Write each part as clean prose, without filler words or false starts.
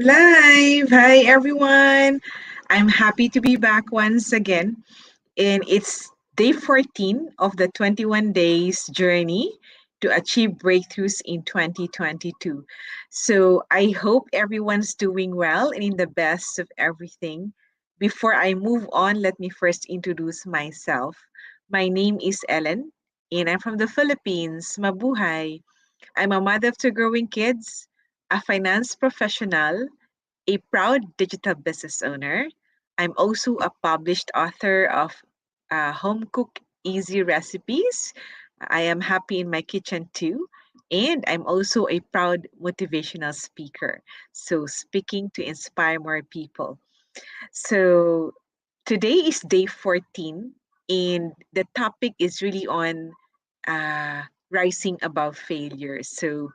Live. Hi, everyone. I'm happy to be back once again. And it's day 14 of the 21 days journey to achieve breakthroughs in 2022. So I hope everyone's doing well and in the best of everything. Before I move on, let me first introduce myself. My name is Ellen, and I'm from the Philippines. Mabuhay. I'm a mother of two growing kids, a finance professional, a proud digital business owner. I'm also a published author of Home Cook Easy Recipes. I am happy in my kitchen too. And I'm also a proud motivational speaker. So, speaking to inspire more people. So, today is day 14, and the topic is really on rising above failure. So,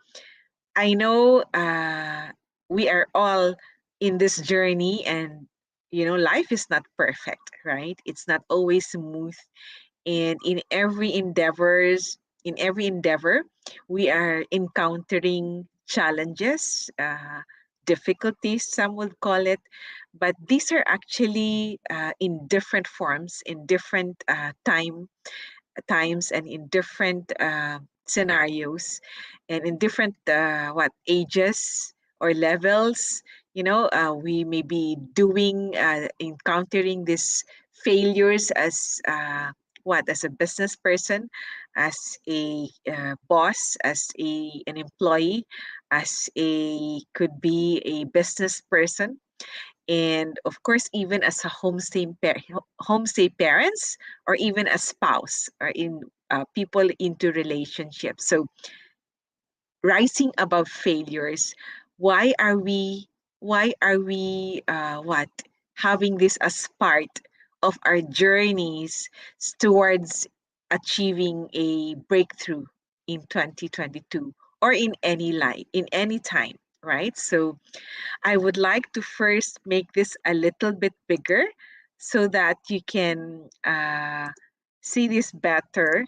I know we are all in this journey, and life is not perfect, right? It's not always smooth, and in every endeavor, we are encountering challenges, difficulties, some would call it, but these are actually in different forms, in different times and in different scenarios and in different what ages or levels. We may be encountering these failures as as a business person, as a boss, as an employee, as a could be a business person, and of course even as a homestay parents, or even a spouse, or in people into relationships. So rising above failures, why are we having this as part of our journeys towards achieving a breakthrough in 2022, or in any life, in any time, right? So I would like to first make this a little bit bigger so that you can see this better.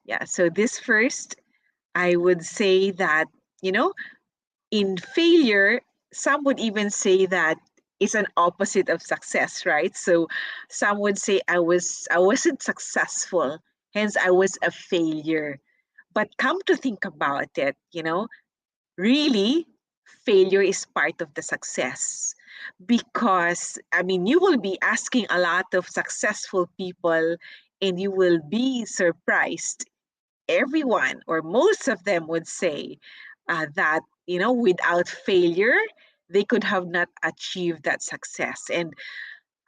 Yeah, so this first, I would say that, you know, in failure, some would even say that it's an opposite of success, right? So some would say I wasn't successful, hence I was a failure. But come to think about it, really, failure is part of the success, because I mean you will be asking a lot of successful people, and you will be surprised. Everyone, or most of them, would say that without failure they could have not achieved that success. And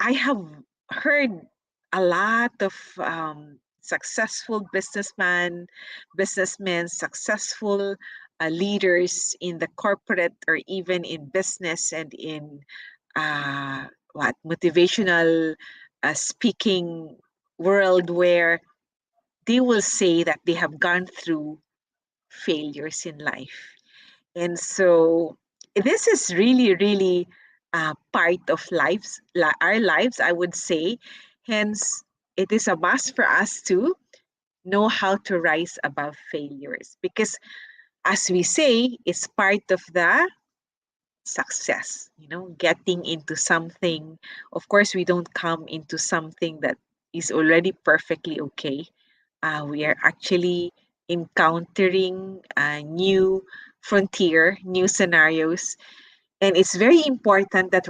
I have heard a lot of successful businessmen, successful leaders in the corporate, or even in business, and in motivational speaking world, where they will say that they have gone through failures in life. And so this is really, really part of our lives, I would say. Hence, it is a must for us to know how to rise above failures, because, as we say, it's part of the success, getting into something. Of course, we don't come into something that is already perfectly okay. We are actually encountering a new frontier, new scenarios, and it's very important that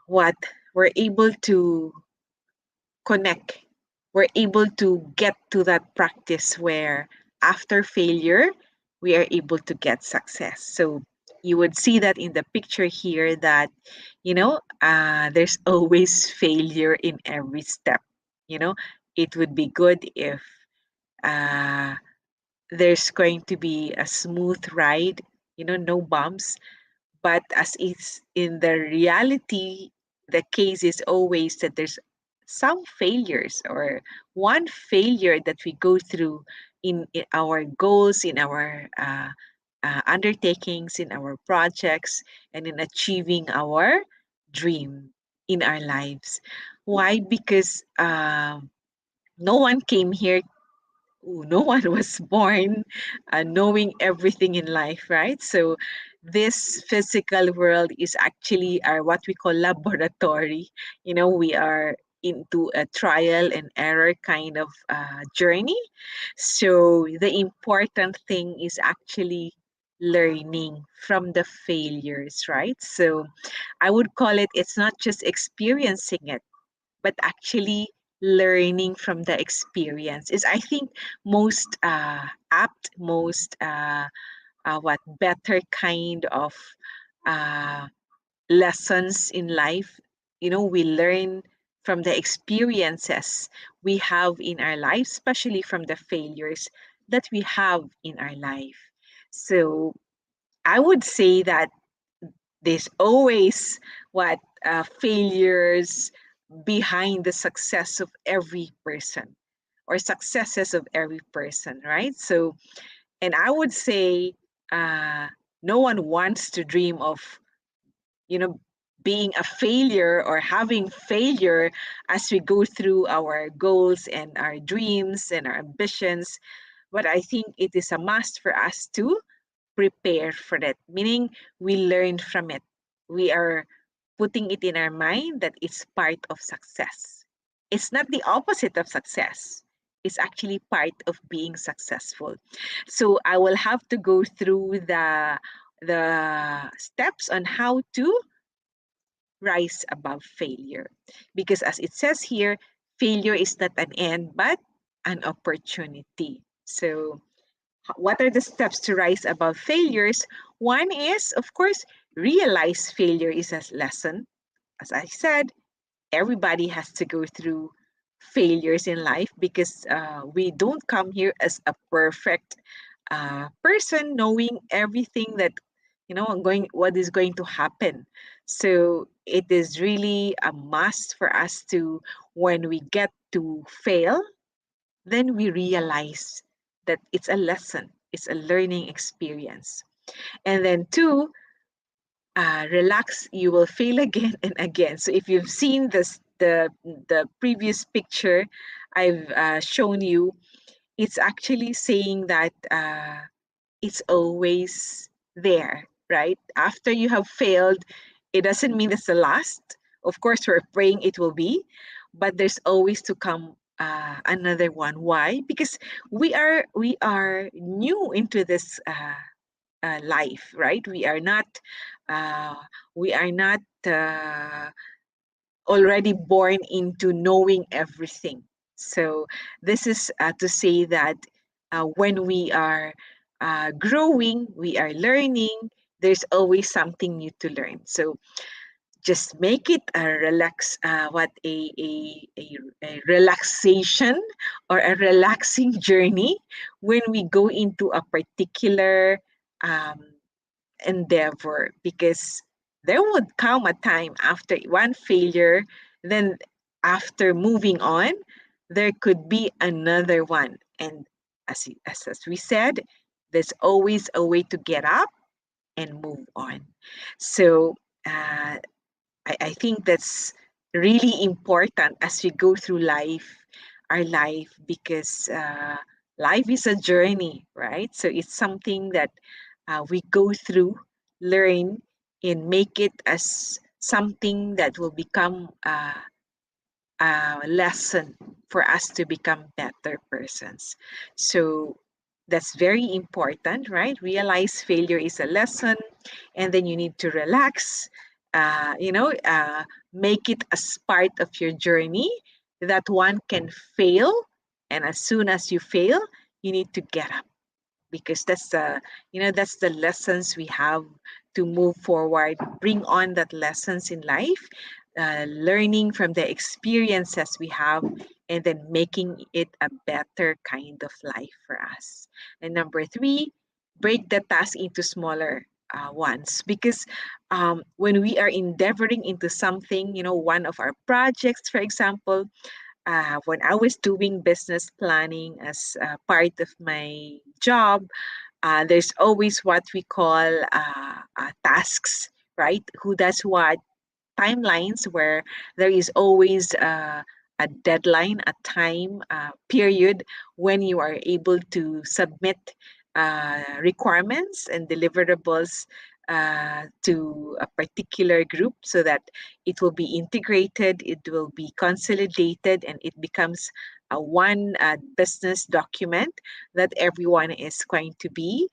what we're able to connect. We're able to get to that practice where after failure we are able to get success. So you would see that in the picture here, that there's always failure in every step. It would be good if uh, there's going to be a smooth ride, no bumps. But as is in the reality, the case is always that there's some failures, or one failure that we go through in our goals, in our undertakings, in our projects, and in achieving our dream in our lives. Why? Because no one came here, no one was born knowing everything in life, right? So this physical world is actually our what we call laboratory. We are into a trial and error kind of journey. So the important thing is actually learning from the failures, right? So I would call it, it's not just experiencing it, but actually learning from the experience is, I think, most apt, most what better kind of uh, lessons in life. We learn from the experiences we have in our life, especially from the failures that we have in our life. So I would say that there's always what failures behind the success of every person, or successes of every person, right? So, and I would say uh, no one wants to dream of, you know, being a failure or having failure as we go through our goals and our dreams and our ambitions. But I think it is a must for us to prepare for it, meaning we learn from it. We are putting it in our mind that it's part of success. It's not the opposite of success. It's actually part of being successful. So I will have to go through the steps on how to rise above failure. Because as it says here, failure is not an end but an opportunity. So what are the steps to rise above failures? One is, of course, realize failure is a lesson. As I said, everybody has to go through failures in life because we don't come here as a perfect person knowing everything that going what is going to happen. So it is really a must for us to, when we get to fail, then we realize that it's a lesson, it's a learning experience. And then two, relax, you will fail again and again. So if you've seen the previous picture I've shown you, it's actually saying that it's always there, right? After you have failed, it doesn't mean it's the last. Of course, we're praying it will be, but there's always to come another one. Why? Because we are new into this life, right? Uh, we are not already born into knowing everything. So this is to say that when we are growing, we are learning. There's always something new to learn. So just make it a relax, a relaxation or a relaxing journey when we go into a particular um, endeavor, because there would come a time after one failure, then after moving on, there could be another one. And as we said, there's always a way to get up and move on. So uh, I think that's really important as we go through our life, because life is a journey, right? So it's something that we go through, learn, and make it as something that will become a lesson for us to become better persons. So that's very important, right? Realize failure is a lesson, and then you need to relax, make it as part of your journey that one can fail. And as soon as you fail, you need to get up, because that's the lessons we have to move forward, bring on that lessons in life, learning from the experiences we have, and then making it a better kind of life for us. And number three, break the task into smaller ones, because when we are endeavoring into something, one of our projects, for example, when I was doing business planning as part of my job, there's always what we call tasks, right? Who does what, timelines, where there is always a deadline, a time period when you are able to submit requirements and deliverables to a particular group so that it will be integrated, it will be consolidated, and it becomes a one business document that everyone is going to be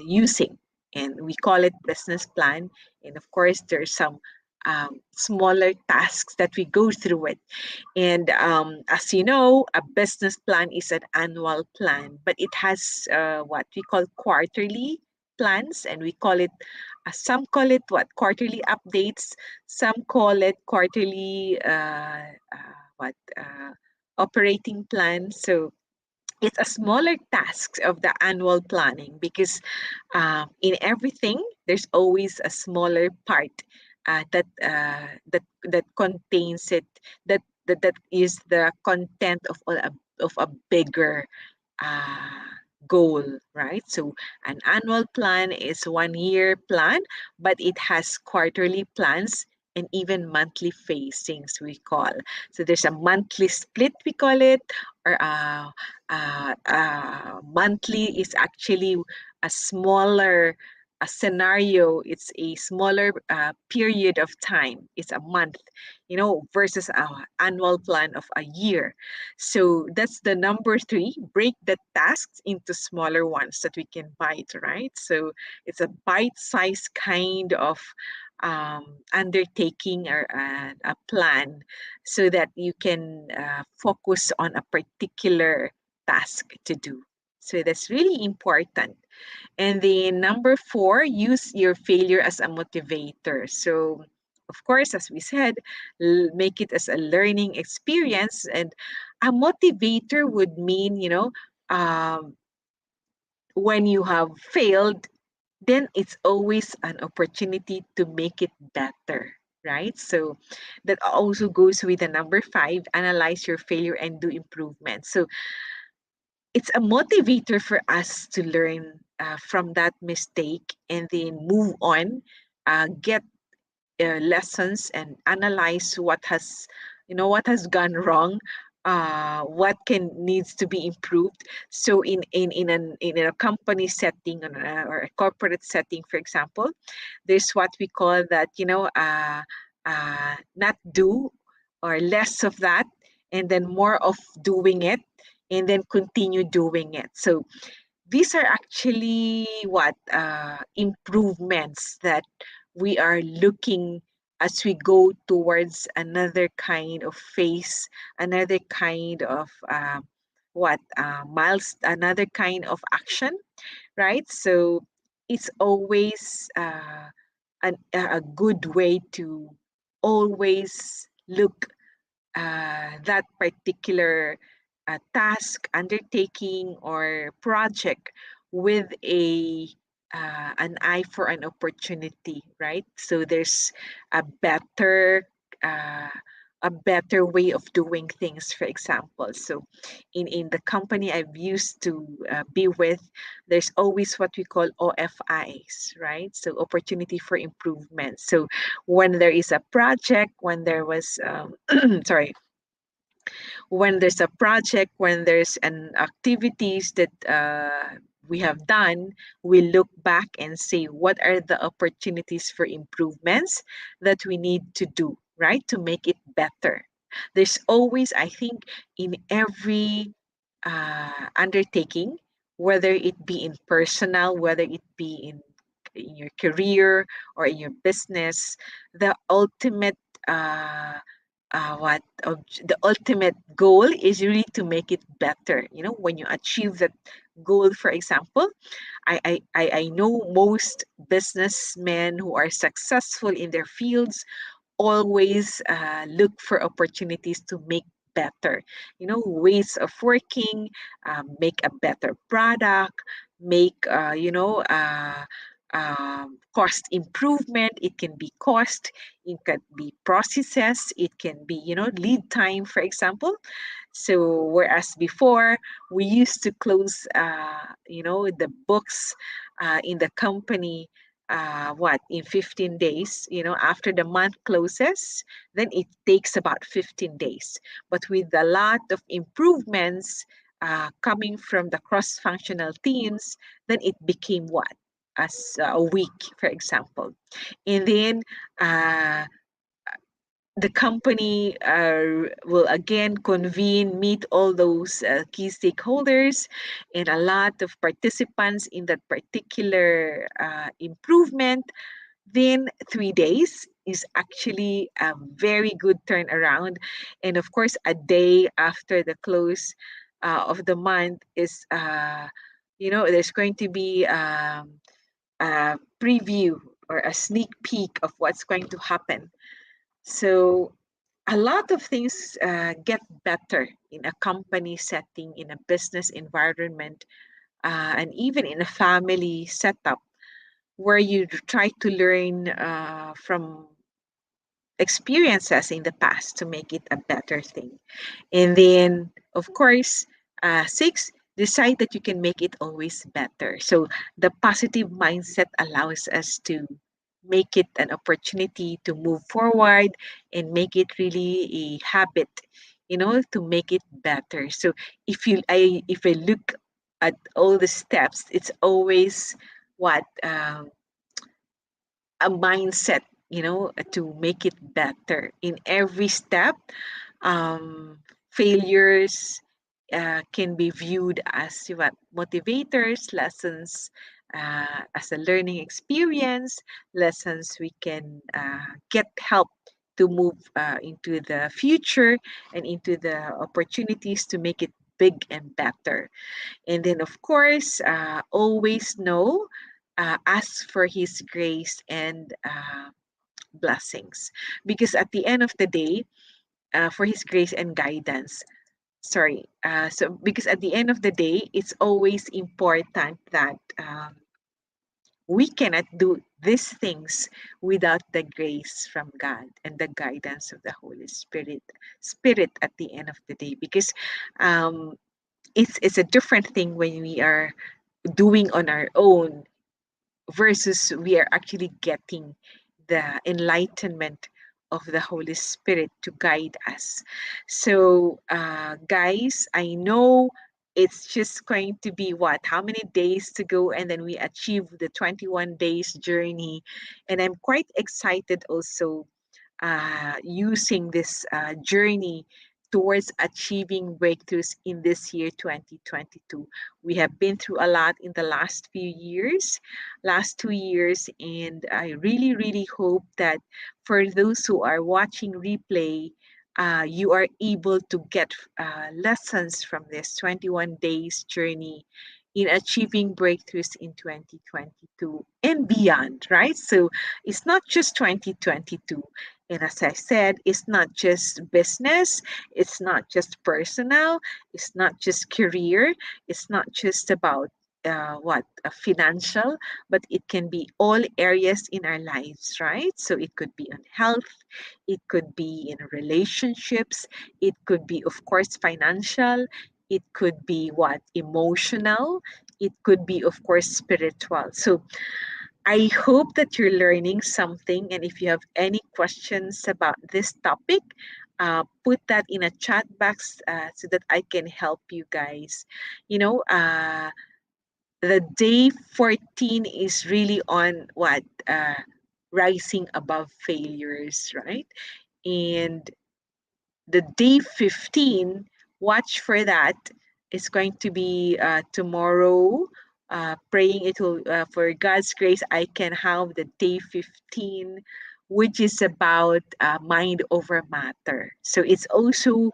using. And we call it business plan. And of course, there's some smaller tasks that we go through it. And as you know, a business plan is an annual plan, but it has what we call quarterly plans, and we call it, some call it what, quarterly updates, some call it quarterly what operating plan. So it's a smaller task of the annual planning because in everything there's always a smaller part that contains it, that is the content of a bigger uh, goal, right? So an annual plan is 1 year plan, but it has quarterly plans and even monthly phasings, we call. So there's a monthly split, we call it, or monthly is actually a smaller a scenario. It's a smaller period of time. It's a month, versus a annual plan of a year. So that's the number three, break the tasks into smaller ones that we can bite, right? So it's a bite-sized kind of undertaking or a plan so that you can focus on a particular task to do. So that's really important. And then number four, use your failure as a motivator. So, of course, as we said, make it as a learning experience. And a motivator would mean, um, when you have failed, then it's always an opportunity to make it better, right? So that also goes with the number five, analyze your failure and do improvement. So it's a motivator for us to learn from that mistake and then move on, get lessons and analyze what has gone wrong, what can needs to be improved. So in a company setting or a corporate setting, for example, there's what we call that, not do, or less of that, and then more of doing it, and then continue doing it. So these are actually what improvements that we are looking as we go towards another kind of phase, another kind of another kind of action, right? So it's always a good way to always look that particular task, undertaking, or project with an eye for an opportunity, right? So there's a better uh, a better way of doing things, for example. So in the company I've used to be with, there's always what we call OFIs, right? So opportunity for improvement. So when there is a project, when there was sorry, when there's a project, when there's an activities that we have done, we look back and say, what are the opportunities for improvements that we need to do, right? To make it better. There's always, I think, in every undertaking, whether it be in personal, whether it be in your career or in your business, the ultimate the ultimate goal is really to make it better. When you achieve that goal, for example, I know most businessmen who are successful in their fields always look for opportunities to make better, ways of working, make a better product, make cost improvement. It can be cost, it can be processes, it can be lead time, for example. So whereas before we used to close the books in the company in 15 days, after the month closes, then it takes about 15 days. But with a lot of improvements coming from the cross-functional teams, then it became what, as a week, for example. And then uh, the company will again convene, meet all those key stakeholders and a lot of participants in that particular improvement. Then 3 days is actually a very good turnaround. And of course, a day after the close of the month is, there's going to be a preview or a sneak peek of what's going to happen. So a lot of things get better in a company setting, in a business environment, and even in a family setup where you try to learn from experiences in the past to make it a better thing. And then, of course, six, decide that you can make it always better. So the positive mindset allows us to make it an opportunity to move forward and make it really a habit, to make it better. So if I look at all the steps, it's always what a mindset, to make it better in every step. Failures can be viewed as what motivators, lessons as a learning experience, lessons we can get help to move into the future and into the opportunities to make it big and better. And then, of course, always know, ask for His grace and blessings. Because at the end of the day, for His grace and guidance, sorry, because at the end of the day, it's always important that we cannot do these things without the grace from God and the guidance of the Holy Spirit at the end of the day. Because um, it's a different thing when we are doing on our own versus we are actually getting the enlightenment of the Holy Spirit to guide us. So, guys, I know it's just going to be what, how many days to go, and then we achieve the 21 days journey. And I'm quite excited also using this journey towards achieving breakthroughs in this year 2022. We have been through a lot in the last few years, last 2 years, and I really, really hope that for those who are watching replay, you are able to get lessons from this 21 days journey in achieving breakthroughs in 2022 and beyond, right? So it's not just 2022. And as I said, it's not just business, it's not just personal, it's not just career, it's not just about financial, but it can be all areas in our lives, right? So it could be on health, it could be in relationships, it could be, of course, financial, it could be what emotional, it could be, of course, spiritual. So I hope that you're learning something. And if you have any questions about this topic, put that in a chat box so that I can help you guys. You know, the day 14 is really on what? Rising above failures, right? And the day 15, watch for that. It's going to be tomorrow. Praying it will, for God's grace, I can have the day 15, which is about mind over matter. So it's also,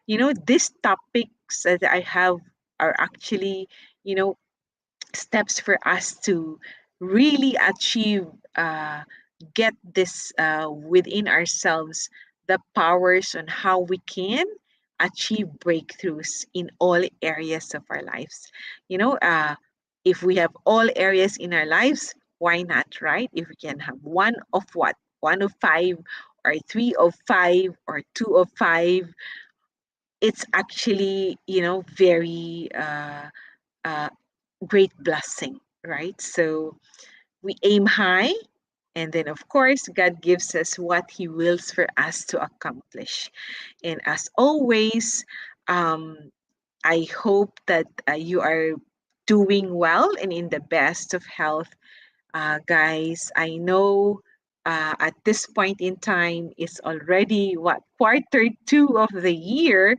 these topics that I have are actually, you know, steps for us to really achieve, get this within ourselves, the powers on how we can achieve breakthroughs in all areas of our lives. You know, if we have all areas in our lives, why not, right? If we can have one of what? One of five, or three of five, or two of five, it's actually, very uh, great blessing, right? So we aim high, and then, of course, God gives us what He wills for us to accomplish. And as always, um, I hope that you are doing well and in the best of health Guys, I know at this point in time, it's already what, quarter two of the year,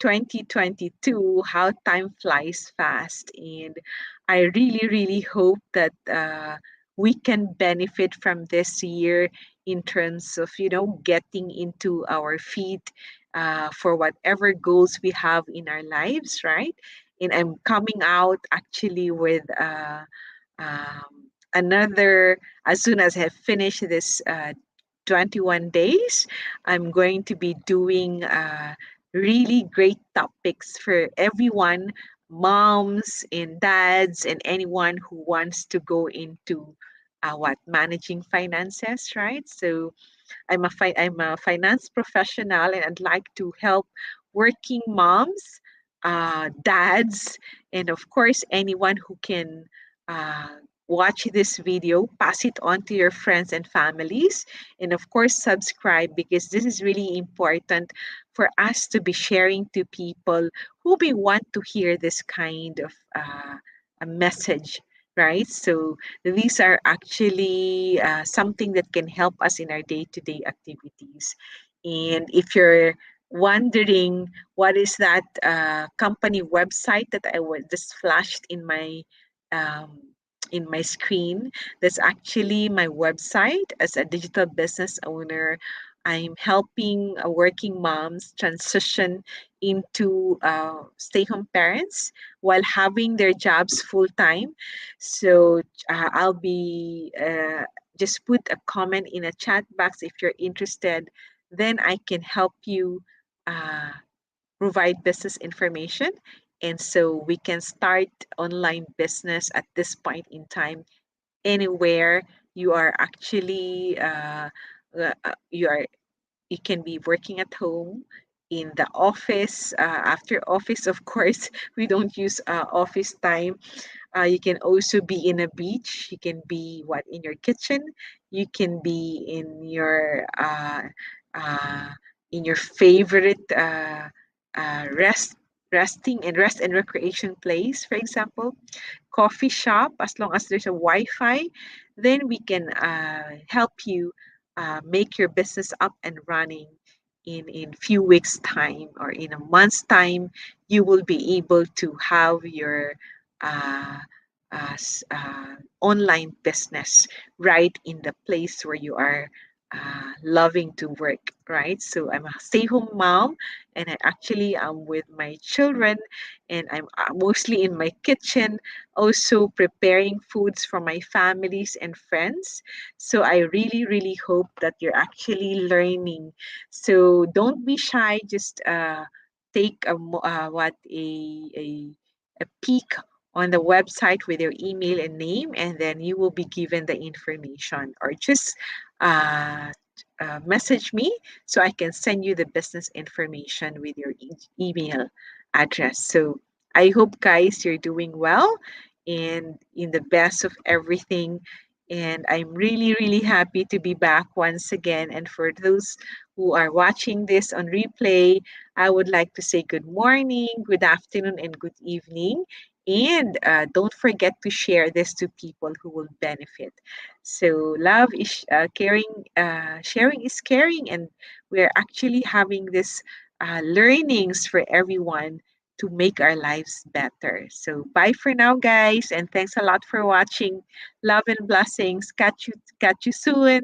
2022. How time flies fast. And I really, really hope that we can benefit from this year in terms of, getting into our feet for whatever goals we have in our lives, right? And I'm coming out actually with another, as soon as I have finished this 21 days, I'm going to be doing really great topics for everyone, moms and dads, and anyone who wants to go into managing finances, right? So I'm a finance professional, and I'd like to help working moms, dads, and of course anyone who can uh, watch this video, pass it on to your friends and families, and of course subscribe, because this is really important for us to be sharing to people who may want to hear this kind of a message, right? So these are actually something that can help us in our day-to-day activities. And if you're wondering what is that company website that I was just flashed um, in my screen, that's actually my website. As a digital business owner, I'm helping working moms transition into stay-home parents while having their jobs full-time. So I'll be just put a comment in a chat box if you're interested. Then I can help you uh, provide business information. And so we can start online business at this point in time, anywhere you are actually you are you can be working at home, in the office, after office, of course. We don't use office time. You can also be in a beach. You can be in your kitchen. You can be uh, in your favorite rest and recreation place, for example, coffee shop. As long as there's a Wi-Fi, then we can help you make your business up and running in few weeks time, or in a month's time. You will be able to have your uh, online business right in the place where you are loving to work, right? So I'm a stay-home mom, and I actually am with my children, and I'm mostly in my kitchen, also preparing foods for my families and friends. So I really, really hope that you're actually learning. So don't be shy. Just take a peek on the website with your email and name, and then you will be given the information, or just uh, message me so I can send you the business information with your email address. So I hope, guys, you're doing well and in the best of everything. And I'm really, really happy to be back once again. And for those who are watching this on replay, I would like to say good morning, good afternoon, and good evening. And don't forget to share this to people who will benefit. So, love is caring, sharing is caring, and we're actually having this learnings for everyone to make our lives better. So, bye for now, guys, and thanks a lot for watching. Love and blessings. Catch you soon.